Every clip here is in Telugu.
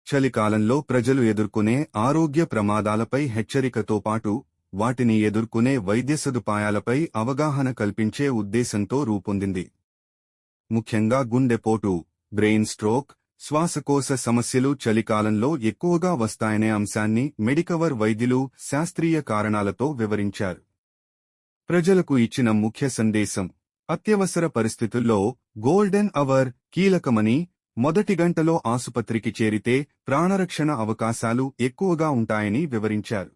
చలికాలంలో ప్రజలు ఎదుర్కొనే ఆరోగ్య ప్రమాదాలపై హెచ్చరికతో పాటు వాటిని ఎదుర్కొనే వైద్య సదుపాయాలపై అవగాహన కల్పించే ఉద్దేశంతో రూపొందింది. ముఖ్యంగా గుండెపోటు, బ్రెయిన్ స్ట్రోక్, శ్వాసకోశ సమస్యలు చలికాలంలో ఎక్కువగా వస్తాయనే అంశాన్ని మెడికవర్ వైద్యులు శాస్త్రీయ కారణాలతో వివరించారు. ప్రజలకు ఇచ్చిన ముఖ్య సందేశం: అత్యవసర పరిస్థితుల్లో గోల్డెన్ అవర్ కీలకమని, మొదటి గంటలో ఆసుపత్రికి చేరితే ప్రాణరక్షణ అవకాశాలు ఎక్కువగా ఉంటాయని వివరించారు.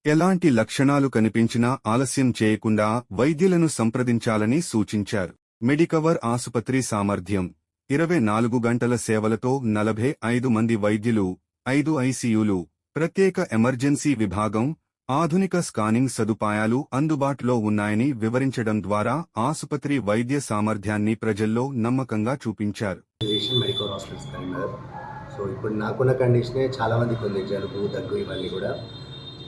ఎలాంటి లక్షణాలు కనిపించినా ఆలస్యం చేయకుండా వైద్యులను సంప్రదించాలని సూచించారు. మెడికవర్ ఆసుపత్రి సామర్థ్యం: 24 గంటల సేవలతో 45 మంది వైద్యులు, 5 ఐసీయూలు, ప్రత్యేక ఎమర్జెన్సీ విభాగం, ఆధునిక స్కానింగ్ సదుపాయాలు అందుబాటులో ఉన్నాయని వివరించడం ద్వారా ఆసుపత్రి వైద్య సామర్థ్యాన్ని ప్రజల్లో నమ్మకంగా చూపించారు. Medicover hospitals Karimnagar. సో ఇప్పుడు నాకున్న కండిషనే చాలా మందికి ఉంది, జలుబు, దగ్గు, ఇవన్నీ కూడా.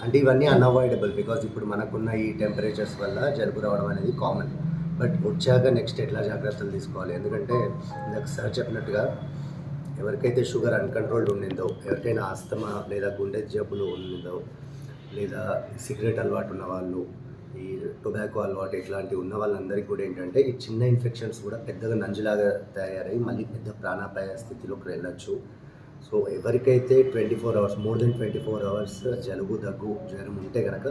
అంటే ఇవన్నీ అన్అవాయిడబుల్, బికాజ్ ఇప్పుడు మనకున్న ఈ టెంపరేచర్స్ వల్ల జలుబు రావడం అనేది కామన్. బట్ వచ్చాక నెక్స్ట్ ఎట్లా జాగ్రత్తలు తీసుకోవాలి, ఎందుకంటే నాకు సార్ చెప్పినట్టుగా ఎవరికైతే షుగర్ అన్కంట్రోల్డ్ ఉండిందో, ఎవరికైనా ఆస్తమా లేదా గుండె జబ్బులు ఉండిందో, లేదా సిగరెట్ అలవాటు ఉన్న వాళ్ళు, ఈ టొబాకో అలవాటు ఇట్లాంటివి ఉన్న వాళ్ళందరికీ కూడా ఏంటంటే ఈ చిన్న ఇన్ఫెక్షన్స్ కూడా పెద్దగా నంజులాగా తయారై మళ్ళీ పెద్ద ప్రాణాపాయ స్థితిలోకి వెళ్ళచ్చు. సో ఎవరికైతే 24 అవర్స్, మోర్ దెన్ 24 అవర్స్ జలుబు, దగ్గు, జ్వరం ఉంటే కనుక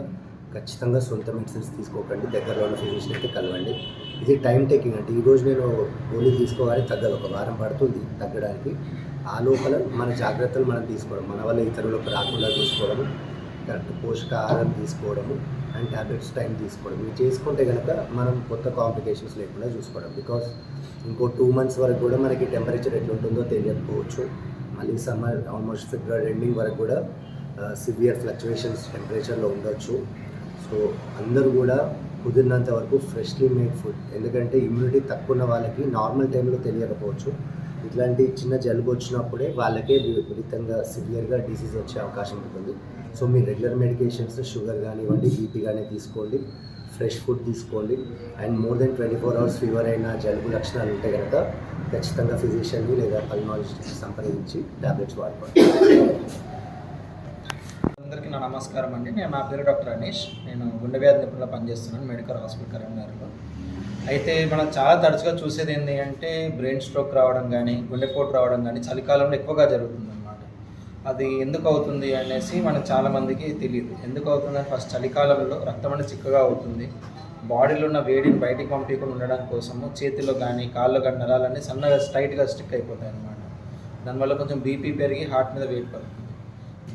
ఖచ్చితంగా సొంత మెడిసిన్స్ తీసుకోకండి, దగ్గరలో ఉన్న ఫిజిషియన్ అయితే కలవండి. ఇది టైం టేకింగ్. అంటే ఈరోజు నేను గోళీలు తీసుకోవాలి, తగ్గదు, ఒక వారం పడుతుంది తగ్గడానికి. ఆ లోపల మన జాగ్రత్తలు మనం తీసుకోవడం, మన వల్ల ఇతరులకు రాకుండా చూసుకోవడము, కరెక్ట్ పోషకాహారం తీసుకోవడము అండ్ ట్యాబ్లెట్స్ టైం తీసుకోవడం, ఇవి చేసుకుంటే కనుక మనం కొత్త కాంప్లికేషన్స్ లేకుండా చూసుకోవడం. బికాస్ ఇంకో 2 months వరకు కూడా మనకి టెంపరేచర్ ఎట్లుంటుందో తెలియకపోవచ్చు. మళ్ళీ సమ్మర్ ఆల్మోస్ట్ ఫిబ్రవరి ఎండింగ్ వరకు కూడా సివియర్ ఫ్లక్చువేషన్స్ టెంపరేచర్లో ఉండొచ్చు. సో అందరూ కూడా కుదిరినంత వరకు ఫ్రెష్లీ మేడ్ ఫుడ్, ఎందుకంటే ఇమ్యూనిటీ తక్కువ ఉన్న వాళ్ళకి నార్మల్ టైంలో తెలియకపోవచ్చు, ఇట్లాంటి చిన్న జలుబు వచ్చినప్పుడే వాళ్ళకే విపరీతంగా సివియర్గా డిసీజ్ వచ్చే అవకాశం ఉంటుంది. సో మీ రెగ్యులర్ మెడికేషన్స్ షుగర్ కానివ్వండి, బీపీ కానీ తీసుకోండి, ఫ్రెష్ ఫుడ్ తీసుకోండి. And more than 24 hours fever అయినా జలుబు లక్షణాలు ఉంటే కనుక ఖచ్చితంగా ఫిజిషియన్ని లేదా పల్మాలజిస్ట్ని సంప్రదించి ట్యాబ్లెట్స్ వాడుకోండి. అందరికీ నా నమస్కారం అండి. నా పేరు డాక్టర్ అనీష్. నేను గుండె వ్యాధి నిపుణులుగా పనిచేస్తున్నాను మెడికల్ హాస్పిటల్ కరీంనగర్లో. అయితే మనం చాలా తరచుగా చూసేది ఏంటి అంటే బ్రెయిన్ స్ట్రోక్ రావడం కానీ, గుండెపోటు రావడం కానీ చలికాలంలో ఎక్కువగా జరుగుతుంది అన్నమాట. అది ఎందుకు అవుతుంది అనేసి మనకు చాలామందికి తెలియదు. ఎందుకు అవుతుందని ఫస్ట్ చలికాలంలో రక్తం అనేది చిక్కగా అవుతుంది. బాడీలో ఉన్న వేడిని బయటికి పంపించకుండా ఉండడం కోసము చేతిలో కానీ కాళ్ళు కానీ నరాలన్నీ సన్నగా స్ట్రైట్గా స్టిక్ అయిపోతాయి అన్నమాట. దానివల్ల కొంచెం బీపీ పెరిగి హార్ట్ మీద వెయిట్ పడుతుంది.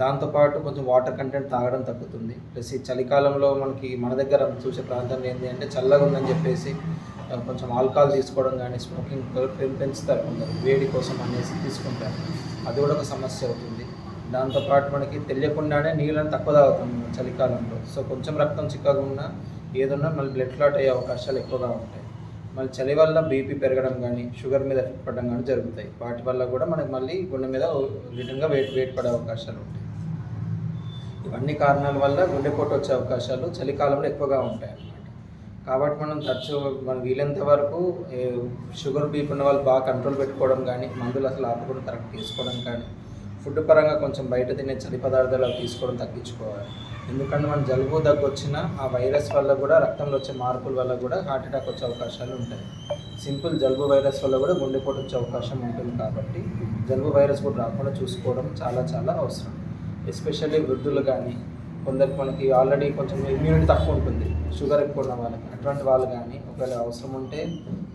దాంతోపాటు కొంచెం వాటర్ కంటెంట్ తాగడం తగ్గుతుంది. ప్లస్ ఈ చలికాలంలో మనకి మన దగ్గర చూసే ప్రాంతంలో ఏంటి అంటే చల్లగా ఉందని చెప్పేసి కొంచెం ఆల్కహాల్ తీసుకోవడం కానీ, స్మోకింగ్ పెంచుతారు కొందరు, వేడి కోసం అనేసి తీసుకుంటారు. అది కూడా ఒక సమస్య అవుతుంది. దాంతోపాటు మనకి తెలియకుండానే నీళ్ళని తక్కువ తాగుతాం చలికాలంలో. సో కొంచెం రక్తం చిక్కగా ఉన్నా ఏదన్నా మళ్ళీ బ్లడ్ క్లాట్ అయ్యే అవకాశాలు ఎక్కువగా ఉంటాయి. మళ్ళీ చలి వల్ల బీపీ పెరగడం కానీ, షుగర్ మీద ఎఫెక్ట్ పడడం కానీ జరుగుతాయి. వాటి వల్ల కూడా మనకి మళ్ళీ గుండె మీద రిటర్న్గా వెయిట్ పడే అవకాశాలు ఉంటాయి. ఇవన్నీ కారణాల వల్ల గుండెపోటు వచ్చే అవకాశాలు చలికాలంలో ఎక్కువగా ఉంటాయి అన్నమాట. కాబట్టి మనం వీలైనంత వరకు షుగర్ బీపీ ఉన్న వాళ్ళు బాగా కంట్రోల్ పెట్టుకోవడం కానీ, మందులు అసలు ఆపకుండా కరెక్ట్ తీసుకోవడం కానీ, ఫుడ్ పరంగా కొంచెం బయట తినే చలి పదార్థాలు అవి తీసుకోవడం తగ్గించుకోవాలి. ఎందుకంటే మనం జలుబు, దగ్గు వచ్చినా ఆ వైరస్ వల్ల కూడా, రక్తంలో వచ్చే మార్పుల వల్ల కూడా హార్ట్ అటాక్ వచ్చే అవకాశాలు ఉంటాయి. సింపుల్ జలుబు వైరస్ వల్ల కూడా గుండెపోటు వచ్చే అవకాశం ఉంటుంది. కాబట్టి జలుబు వైరస్ కూడా రాకుండా చూసుకోవడం చాలా చాలా అవసరం. ఎస్పెషల్లీ వృద్ధులు కానీ, కొందరికి మనకి ఆల్రెడీ కొంచెం ఇమ్యూనిటీ తక్కువ ఉంటుంది, షుగర్ ఎక్కువ ఉన్న వాళ్ళకి, అటువంటి వాళ్ళు కానీ ఒకవేళ అవసరం ఉంటే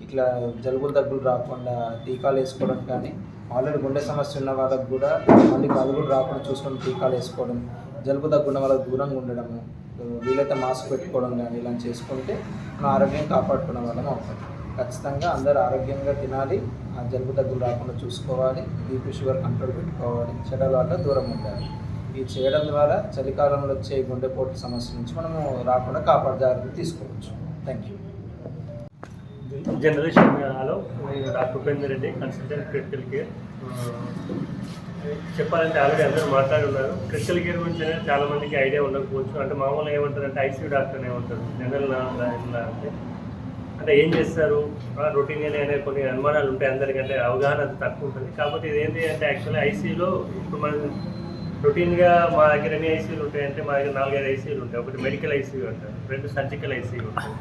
ఇట్లా జలుబులు, దగ్గులు రాకుండా టీకాలు వేసుకోవడం కానీ, ఆల్రెడీ గుండె సమస్య ఉన్న వాళ్ళకి కూడా మళ్ళీ అది కూడా రాకుండా చూసుకొని టీకాలు వేసుకోవడం, జలుబు, దగ్గు ఉన్న వాళ్ళకి దూరంగా ఉండడము, వీలైతే మాస్క్ పెట్టుకోవడం కానీ ఇలా చేసుకుంటే మన ఆరోగ్యం కాపాడుకునే వాళ్ళం అవుతుంది. ఖచ్చితంగా అందరూ ఆరోగ్యంగా తినాలి, ఆ జలుబు, దగ్గులు రాకుండా చూసుకోవాలి, బీపీ, షుగర్ కంట్రోల్ పెట్టుకోవాలి, చెడ్డ వల్ల దూరం ఉండాలి. ఇది చేయడం ద్వారా చలికాలంలో వచ్చే గుండెపోటు సమస్య నుంచి మనము రాకుండా జాగ్రత్తలు తీసుకోవచ్చు. Thank you. Generation hello, doctor Upender Reddy, consultant critical care. చెప్పాలంటే ఆల్రెడీ అందరూ మాట్లాడున్నారు. క్రిటికల్ కేర్ గురించి అనేది చాలామందికి ఐడియా ఉండకపోవచ్చు. అంటే మామూలుగా ఏమంటారంటే ఐసీయూ డాక్టర్ ఏమంటారు, జనరల్ అంటే అంటే ఏం చేస్తారు రొటీన్ అనే కొన్ని అనుమానాలు ఉంటాయి అందరికంటే అవగాహన అంత తక్కువ ఉంటుంది. కాబట్టి ఇదేంటి అంటే యాక్చువల్లీ ఐసీయూలో ఇప్పుడు మనం రొటీన్గా మా దగ్గర ఎన్ని ఐసీయూలు ఉంటాయంటే మా దగ్గర 4-5 ఐసీయూలు ఉంటాయి. ఒకటి మెడికల్ ఐసీయూ అంటారు, 2 సర్జికల్ ఐసీయూ ఉంటాయి,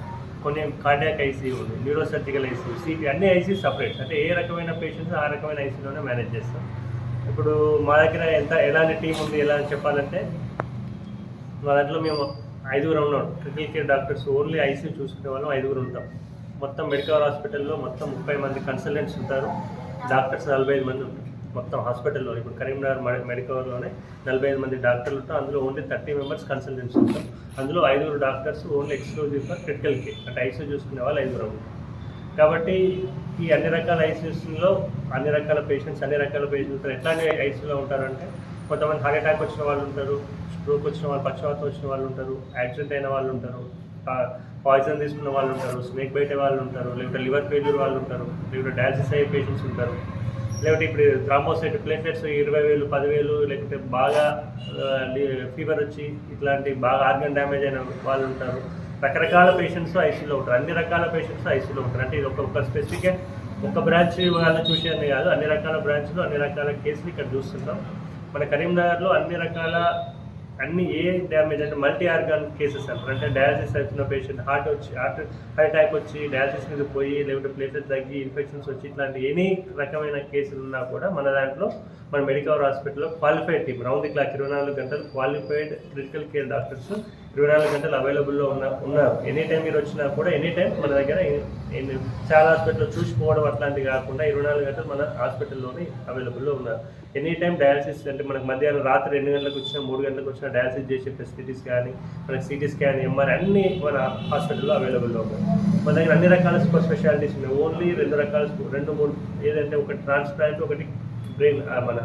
కొన్ని కార్డియాక్ ఐసీయూ ఉంది, న్యూరో సర్జికల్ ఐసీయూ, సిటీ అన్ని ఐసీయూ సపరేట్. అంటే ఏ రకమైన పేషెంట్స్ ఆ రకమైన ఐసీయూలోనే మేనేజ్ చేస్తాం. ఇప్పుడు మా దగ్గర ఎలాంటి టీం ఉంది ఎలా అని చెప్పాలంటే మా దాంట్లో మేము 5 ఉన్నాం critical care doctors. Only ICU చూసుకునే వాళ్ళం 5 ఉంటాం. మొత్తం మెడికల్ హాస్పిటల్లో మొత్తం 30 మంది కన్సల్టెంట్స్ ఉంటారు, డాక్టర్స్ 45 మంది ఉంటారు మొత్తం హాస్పిటల్లో. ఇప్పుడు కరీంనగర్ మెడికల్లోనే 45 మంది డాక్టర్లు ఉంటారు. అందులో ఓన్లీ 30 మెంబర్స్ కన్సల్టెంట్స్ ఉంటాం. అందులో 5 doctors only exclusive for critical care, అంటే ఐసీయూ చూసుకునే వాళ్ళు 5 ఉంటారు. కాబట్టి ఈ అన్ని రకాల ఐసీయూస్లో అన్ని రకాల పేషెంట్స్ ఎట్లాంటి ఐసీయూలో ఉంటారంటే కొంతమంది హార్ట్ అటాక్ వచ్చిన వాళ్ళు ఉంటారు, స్ట్రోక్ వచ్చిన వాళ్ళు, పక్షవాతం వచ్చిన వాళ్ళు ఉంటారు, యాక్సిడెంట్ అయిన వాళ్ళు ఉంటారు, పాయిజన్ తీసుకున్న వాళ్ళు ఉంటారు, స్నేక్ బైట్ వాళ్ళు ఉంటారు, లేకపోతే లివర్ ఫెయిల్యూర్ వాళ్ళు ఉంటారు, లేకపోతే డయాలసిస్ అయ్యే పేషెంట్స్ ఉంటారు, లేకపోతే ఇప్పుడు థ్రాంబోసైట్ ప్లేట్లెట్స్ 20,000 10,000, లేకపోతే బాగా ఫీవర్ వచ్చి ఇట్లాంటి బాగా ఆర్గన్ డ్యామేజ్ అయిన వాళ్ళు ఉంటారు. రకరకాల పేషెంట్స్ ఐసీయూలో ఉంటారు, అన్ని రకాల పేషెంట్స్ ఐసీయూలో ఉంటారు. అంటే ఇది ఒక స్పెసిఫిక్గా ఒక బ్రాంచ్ వాళ్ళని చూసేది కాదు, అన్ని రకాల బ్రాంచ్లు అన్ని రకాల కేసులు ఇక్కడ చూస్తుంటాం. మన కరీంనగర్లో అన్ని ఏ డ్యామేజ్ అంటే మల్టీ ఆర్గాన్ కేసెస్ అంటారు. అంటే డయాలసిస్ అవుతున్న పేషెంట్ హార్ట్ అటాక్ వచ్చి డయాలసిస్ మీద పోయి, లేకపోతే ప్లేట్లెట్స్ తగ్గి ఇన్ఫెక్షన్స్ వచ్చి ఇట్లాంటి ఎనీ రకమైన కేసులు ఉన్నా కూడా మన దాంట్లో మన మెడికల్ హాస్పిటల్లో qualified team round the clock 24 గంటలు క్వాలిఫైడ్ క్రిటికల్ కేర్ డాక్టర్స్ 24 గంటలు అవైలబుల్లో ఉన్నారు. ఎనీ టైం మీరు వచ్చినా కూడా ఎనీ టైం మన దగ్గర చాలా హాస్పిటల్లో చూసిపోవడం అట్లాంటివి కాకుండా 24 గంటలు మన హాస్పిటల్లోనే అవైలబుల్లో ఉన్నారు. ఎనీ టైం డయాలసిస్ అంటే మనకు మధ్యాహ్నం రాత్రి 2 గంటలకు వచ్చినా 3 గంటలకు వచ్చినా డయాలసిస్ చేసే ఫెసిలిటీస్ కానీ మనకి సిటీ స్కాన్ ఎంఆర్ అన్నీ మన హాస్పిటల్లో అవైలబుల్లో ఉన్నాయి. మన దగ్గర అన్ని రకాల సూపర్ స్పెషాలిటీస్ ఉన్నాయి. ఓన్లీ 2-3 ఏదంటే ఒకటి ట్రాన్స్ప్లాంట్, ఒకటి బ్రెయిన్ మన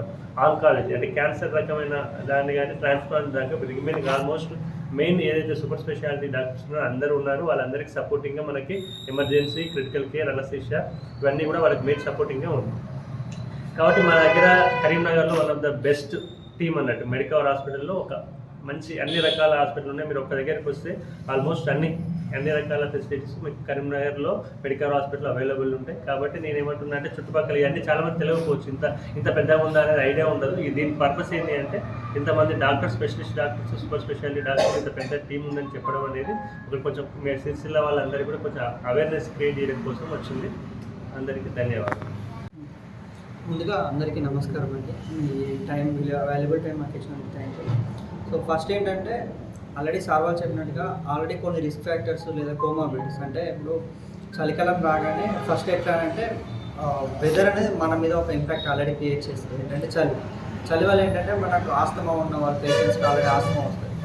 ఆంకాలజీ అంటే క్యాన్సర్ రకమైన దాన్ని కానీ ట్రాన్స్ప్లాంట్ దాకా రిమైనింగ్ ఆల్మోస్ట్ మెయిన్ ఏదైతే సూపర్ స్పెషాలిటీ డాక్టర్స్ ఉన్నారో అందరూ ఉన్నారు. వాళ్ళందరికీ సపోర్టింగ్గా మనకి ఎమర్జెన్సీ, క్రిటికల్ కేర్, అనస్థీషియా ఇవన్నీ కూడా వాళ్ళకి మెయిన్ సపోర్టింగ్గా ఉంది. కాబట్టి మన దగ్గర కరీంనగర్లో one of the best team అన్నట్టు మెడికల్ హాస్పిటల్లో ఒక మంచి అన్ని రకాల హాస్పిటల్ ఉన్నాయి. మీరు ఒక్క దగ్గరికి వస్తే ఆల్మోస్ట్ అన్ని రకాల ఫెసిలిటీస్ మీకు కరీంనగర్లో మెడికల్ హాస్పిటల్ అవైలబుల్ ఉంటాయి. కాబట్టి నేను ఏమంటున్నా అంటే చుట్టుపక్కల ఇవన్నీ చాలామంది తెలియకపోవచ్చు, ఇంత పెద్దగా ఉందా అనేది ఐడియా ఉండదు. దీని పర్పస్ ఏంటి అంటే ఇంతమంది doctors, specialist doctors, super speciality doctors, ఇంత పెద్ద టీం ఉందని చెప్పడం అనేది కొంచెం సిరిసిల్ల వాళ్ళందరికీ కూడా కొంచెం అవేర్నెస్ క్రియేట్ చేయడం కోసం వచ్చింది. అందరికీ ధన్యవాదాలు. ముందుగా అందరికీ నమస్కారం అండి. ఈ వాల్యుబుల్ టైం మాకు ఇచ్చినందుకు థ్యాంక్ యూ. సో ఫస్ట్ ఏంటంటే ఆల్రెడీ సార్ వాళ్ళు చెప్పినట్టుగా ఆల్రెడీ కొన్ని రిస్క్ ఫ్యాక్టర్స్ లేదా కోమార్బిడిటీస్ అంటే ఇప్పుడు చలికాలం రాగానే ఫస్ట్ ఎట్లా అంటే వెదర్ అనేది మన మీద ఒక ఇంపాక్ట్ ఆల్రెడీ క్రియేట్ చేస్తుంది. ఏంటంటే చలి వల్ల ఏంటంటే మనకు ఆస్తమా ఉన్న వాళ్ళ పేషెంట్స్కి ఆల్రెడీ ఆస్తమా వస్తుంది.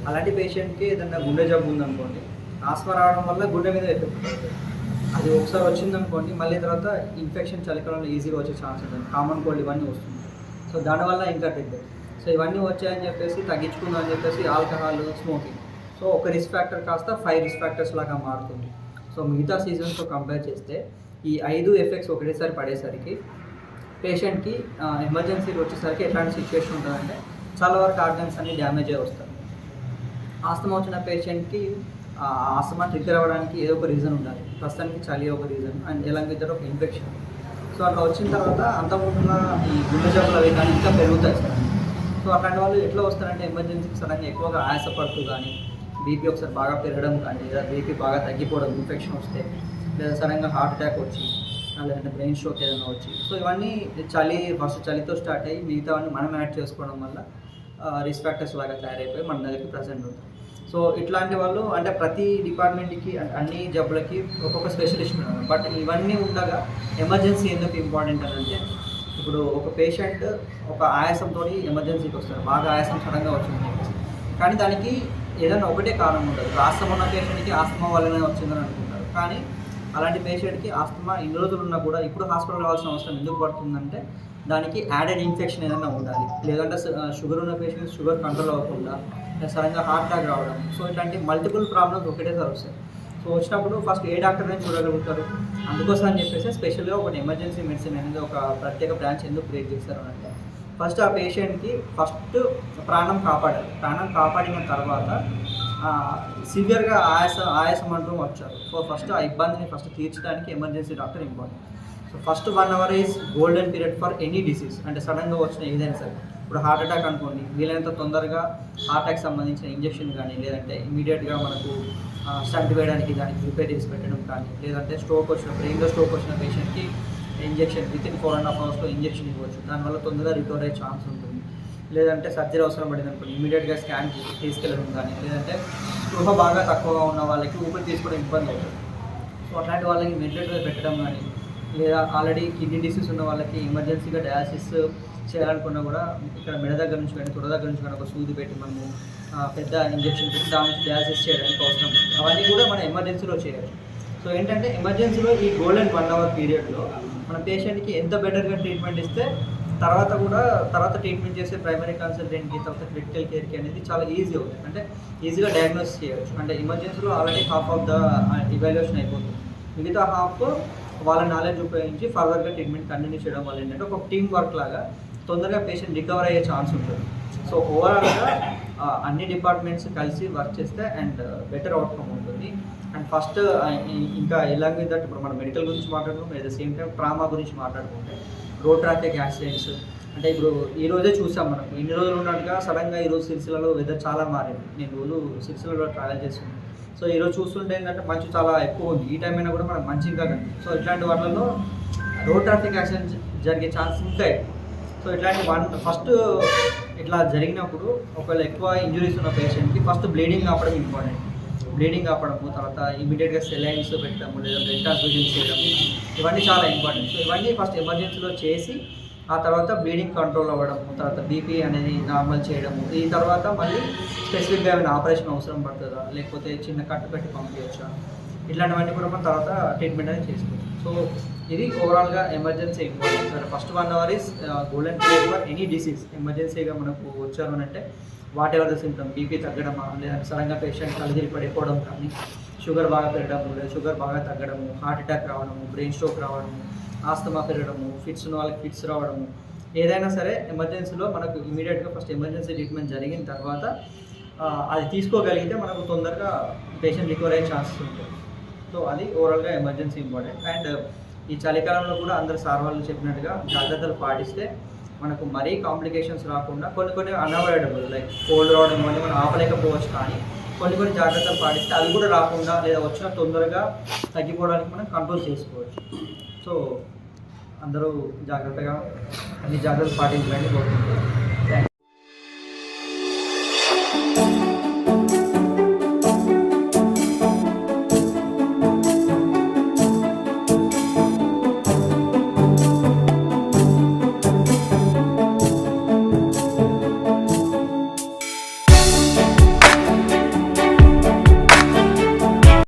అలాంటి పేషెంట్కి ఏదైనా గుండె జబ్బు ఉందనుకోండి, ఆస్తమా రావడం వల్ల గుండె మీద ఎఫెక్ట్ పడుతుంది. అది ఒకసారి వచ్చిందనుకోండి మళ్ళీ తర్వాత ఇన్ఫెక్షన్ చలికాలంలో ఈజీగా వచ్చే ఛాన్స్ ఉంటుంది. కామన్ కోల్డ్ ఇవన్నీ వస్తుంది. సో దానివల్ల ఇంకా డెడ్. సో ఇవన్నీ వచ్చాయని చెప్పేసి తగ్గించుకుందాం అని చెప్పేసి ఆల్కహాల్, స్మోకింగ్, సో ఒక రిస్క్ ఫ్యాక్టర్ కాస్త 5 రిస్క్ ఫ్యాక్టర్స్ లాగా మారుతుంది. సో మిగతా సీజన్స్తో కంపేర్ చేస్తే ఈ 5 ఎఫెక్ట్స్ ఒకటేసారి పడేసరికి పేషెంట్కి ఎమర్జెన్సీకి వచ్చేసరికి ఎట్లాంటి సిచ్యువేషన్ ఉంటుందంటే చాలా వరకు ఆర్గన్స్ అన్ని డ్యామేజ్ అయ్యి వస్తాయి. ఆస్తమా వచ్చిన పేషెంట్కి ఆస్తమా ట్రిగ్గర్ అవ్వడానికి ఏదో ఒక రీజన్ ఉండాలి. ప్రస్తుతానికి చలి ఒక రీజన్ అండ్ ఎలాంటి ఒక ఇన్ఫెక్షన్. సో అట్లా వచ్చిన తర్వాత అంతకుముందున్న ఈ గుండె జబ్బులు అవి కానీ ఇంకా పెరుగుతాయి సార్. సో అట్లాంటి వాళ్ళు ఎట్లా వస్తారంటే ఎమర్జెన్సీకి సడన్గా ఎక్కువగా ఆయాసపడుతూ కానీ, బీపీ ఒకసారి బాగా పెరగడం కానీ, లేదా బీపీ బాగా తగ్గిపోవడం, ఇన్ఫెక్షన్ వస్తే, లేదా సడన్గా హార్ట్ అటాక్ వచ్చి, లేదంటే బ్రెయిన్ స్ట్రోక్ ఏదైనా వచ్చి, సో ఇవన్నీ ఫస్ట్ చలితో స్టార్ట్ అయ్యి మిగతావన్నీ మనం యాడ్ చేసుకోవడం వల్ల రిస్క్ ఫ్యాక్టర్స్ లాగా తయారైపోయి మన దగ్గరికి ప్రజెంట్ ఉంటుంది. సో ఇట్లాంటి వాళ్ళు అంటే ప్రతి డిపార్ట్మెంట్కి అన్ని జబ్బులకి ఒక్కొక్క స్పెషలిస్ట్ ఉన్నారు. బట్ ఇవన్నీ ఉండగా ఎమర్జెన్సీ ఎందుకు ఇంపార్టెంట్ అని అంటే ఇప్పుడు ఒక పేషెంట్ ఒక ఆయాసంతో ఎమర్జెన్సీకి వస్తారు, బాగా ఆయాసం సడన్గా వచ్చింది, కానీ దానికి ఏదైనా ఒకటే కారణం ఉంటుంది. ఆస్తమా ఉన్న పేషెంట్కి ఆస్తమా వల్లనే వచ్చిందని అనుకుంటారు, కానీ అలాంటి పేషెంట్కి ఆస్తమా ఇన్ని రోజులు ఉన్నా కూడా ఇప్పుడు హాస్పిటల్ రావాల్సిన అవసరం ఎందుకు పడుతుందంటే దానికి యాడెడ్ ఇన్ఫెక్షన్ ఏదైనా ఉండాలి. లేదంటే షుగర్ ఉన్న పేషెంట్స్ షుగర్ కంట్రోల్ అవ్వకుండా సడన్గా హార్ట్ అటాక్ రావడం, సో ఇట్లాంటి మల్టిపుల్ ప్రాబ్లమ్స్ ఒకటేసారి వస్తాయి. సో వచ్చినప్పుడు ఫస్ట్ ఏ డాక్టర్ని చూడగలుగుతారు. అందుకోసం అని చెప్పేసి స్పెషల్గా ఒకటి ఎమర్జెన్సీ మెడిసిన్ అనేది ఒక ప్రత్యేక బ్రాంచ్ ఎందుకు క్రియేట్ చేస్తారు అంటే ఫస్ట్ ఆ పేషెంట్కి ప్రాణం కాపాడాలి. ప్రాణం కాపాడిన తర్వాత సివియర్గా ఆయాసం అంటూ వచ్చారు. సో ఫస్ట్ ఆ ఇబ్బందిని తీర్చడానికి emergency doctor important. So first 1 hour is golden period for any disease. అంటే సడన్గా వచ్చిన ఏదైనా సరే, ఇప్పుడు హార్ట్ అటాక్ అనుకోండి, వీలైనంత తొందరగా హార్ట్ అటాక్ సంబంధించిన ఇంజెక్షన్ కానీ, లేదంటే ఇమీడియట్గా మనకు స్టంట్ వేయడానికి దానికి ప్రిపేర్ చేసి పెట్టడం కానీ, లేదంటే బ్రెయిన్లో స్ట్రోక్ వచ్చిన పేషెంట్కి ఇంజెక్షన్ వితిన్ 4.5 hours ఇంజెక్షన్ ఇవ్వచ్చు. దానివల్ల తొందరగా రికవర్ అయ్యే ఛాన్స్ ఉంటుంది. లేదంటే సర్జరీ అవసరం పడింది అనుకోండి, ఇమీడియట్గా స్కాన్ తీసుకెళ్ళడం కానీ, లేదంటే స్పృహ బాగా తక్కువగా ఉన్న వాళ్ళకి ఊపిరి తీసుకోవడం ఇబ్బంది అవుతుంది. సో అట్లాంటి వాళ్ళకి వెంటిలేటర్ పెట్టడం కానీ, లేదా ఆల్రెడీ కిడ్నీ డిసీజ్ ఉన్న వాళ్ళకి ఎమర్జెన్సీగా డయాలసిస్ చేయాలనుకున్నా కూడా ఇక్కడ మెడ దగ్గర నుంచి కానీ తొడ దగ్గర నుంచి కానీ ఒక సూది పెట్టి మనము పెద్ద ఇంజెక్షన్ పెట్టి దాని నుంచి డయాలసిస్ చేయడానికి అవసరం. అవన్నీ కూడా మనం ఎమర్జెన్సీలో చేయవచ్చు. సో ఏంటంటే ఎమర్జెన్సీలో ఈ గోల్డెన్ 1 hour పీరియడ్లో మన పేషెంట్కి ఎంత బెటర్గా ట్రీట్మెంట్ ఇస్తే తర్వాత ట్రీట్మెంట్ చేసే ప్రైమరీ కన్సల్టెంట్కి, తర్వాత క్రిటికల్ కేర్కి అనేది చాలా ఈజీ అవుతుంది. అంటే ఈజీగా డయాగ్నోస్ చేయవచ్చు. అంటే ఎమర్జెన్సీలో already half of the evaluation అయిపోతుంది. మిగతా హాఫ్ వాళ్ళ నాలెడ్జ్ ఉపయోగించి ఫర్దర్గా ట్రీట్మెంట్ కంటిన్యూ చేయడం వల్ల ఏంటంటే ఒక టీమ్ వర్క్ లాగా తొందరగా పేషెంట్ రికవర్ అయ్యే ఛాన్స్ ఉంటుంది. సో ఓవరాల్గా అన్ని డిపార్ట్మెంట్స్ కలిసి వర్క్ చేస్తే అండ్ బెటర్ అవుట్కమ్ ఉంటుంది. అండ్ ఫస్ట్ ఇంకా ఎలాంగ్ విత్ దట్ ఇప్పుడు మనం మెడికల్ గురించి మాట్లాడుకుంటాం, at the same time trauma గురించి మాట్లాడుకుంటే రోడ్ ట్రాఫిక్ యాక్సిడెంట్స్ అంటే ఇప్పుడు ఈ రోజే చూసాం. మనకు ఇన్ని రోజులు ఉన్నట్టుగా సడన్గా ఈరోజు సిరిసిల్లలో వెదర్ చాలా మారింది. నేను రోజు సిరిసిల్లలో ట్రావెల్ చేస్తున్నాను. సో ఈరోజు చూస్తుంటే ఏంటంటే మంచు చాలా ఎక్కువ ఉంది. ఈ టైం అయినా కూడా మనకు మంచి ఇంకా కనిపిస్తుంది. సో ఇట్లాంటి వాటిల్లో రోడ్ ట్రాఫిక్ యాక్సిడెంట్స్ జరిగే ఛాన్స్ ఇంకా ఎక్కువ. సో ఇట్లాంటి ఫస్ట్ ఇట్లా జరిగినప్పుడు ఒకవేళ ఎక్కువ ఇంజురీస్ ఉన్న పేషెంట్కి ఫస్ట్ బ్లీడింగ్ ఆపడం ఇంపార్టెంట్. బ్లీడింగ్ ఆపడము, తర్వాత ఇమీడియట్గా సెలైన్స్ పెట్టడము, లేదా బ్లడ్ ట్రాన్స్ఫ్యూజన్ చేయడము, ఇవన్నీ చాలా ఇంపార్టెంట్. సో ఇవన్నీ ఫస్ట్ ఎమర్జెన్సీలో చేసి ఆ తర్వాత బ్లీడింగ్ కంట్రోల్ అవ్వడము, తర్వాత బీపీ అనేది నార్మల్ చేయడము, ఈ తర్వాత మళ్ళీ స్పెసిఫిక్గా ఏమైనా ఆపరేషన్ అవసరం పడుతుందా, లేకపోతే చిన్న కట్టు పెట్టి పంపించవచ్చా, ఇట్లాంటివన్నీ కూడా మనం తర్వాత ట్రీట్మెంట్ అనేది చేసుకోవచ్చు. సో ఇది ఓవరాల్గా ఎమర్జెన్సీ ఇంపార్టెంట్. సరే first 1 hour is golden period for any disease. ఎమర్జెన్సీగా మనకు వచ్చారు అని అంటే whatever the symptom, BP తగ్గడమా, లేదంటే సడన్గా పేషెంట్ కళ్ళు పడిపోవడం కానీ, షుగర్ బాగా పెరగడము, లేదా షుగర్ బాగా తగ్గడము, హార్ట్ అటాక్ రావడము, బ్రెయిన్ స్ట్రోక్ రావడము, ఆస్తమా పెరగడము, ఫిట్స్ ఉన్న వాళ్ళకి ఫిట్స్ రావడము, ఏదైనా సరే ఎమర్జెన్సీలో మనకు ఇమీడియట్గా ఫస్ట్ ఎమర్జెన్సీ ట్రీట్మెంట్ జరిగిన తర్వాత అది తీసుకోగలిగితే మనకు తొందరగా పేషెంట్ రికవర్ అయ్యే ఛాన్సెస్ ఉంటాయి. సో అది ఓవరాల్గా ఎమర్జెన్సీ ఇంపార్టెంట్. అండ్ ఈ చలికాలంలో కూడా అందరు సార్ వాళ్ళు చెప్పినట్టుగా జాగ్రత్తలు పాటిస్తే మనకు మరీ కాంప్లికేషన్స్ రాకుండా కొన్ని అన్అవాయిడబుల్ లైక్ కోల్డ్ రావడం ఇవన్నీ మనం ఆపలేకపోవచ్చు, కానీ కొన్ని జాగ్రత్తలు పాటిస్తే అవి కూడా రాకుండా లేదా వచ్చిన తొందరగా తగ్గిపోవడానికి మనం కంట్రోల్ చేసుకోవచ్చు. సో అందరూ జాగ్రత్తగా అన్ని జాగ్రత్తలు పాటించాలని కోరుకుంటున్నాను.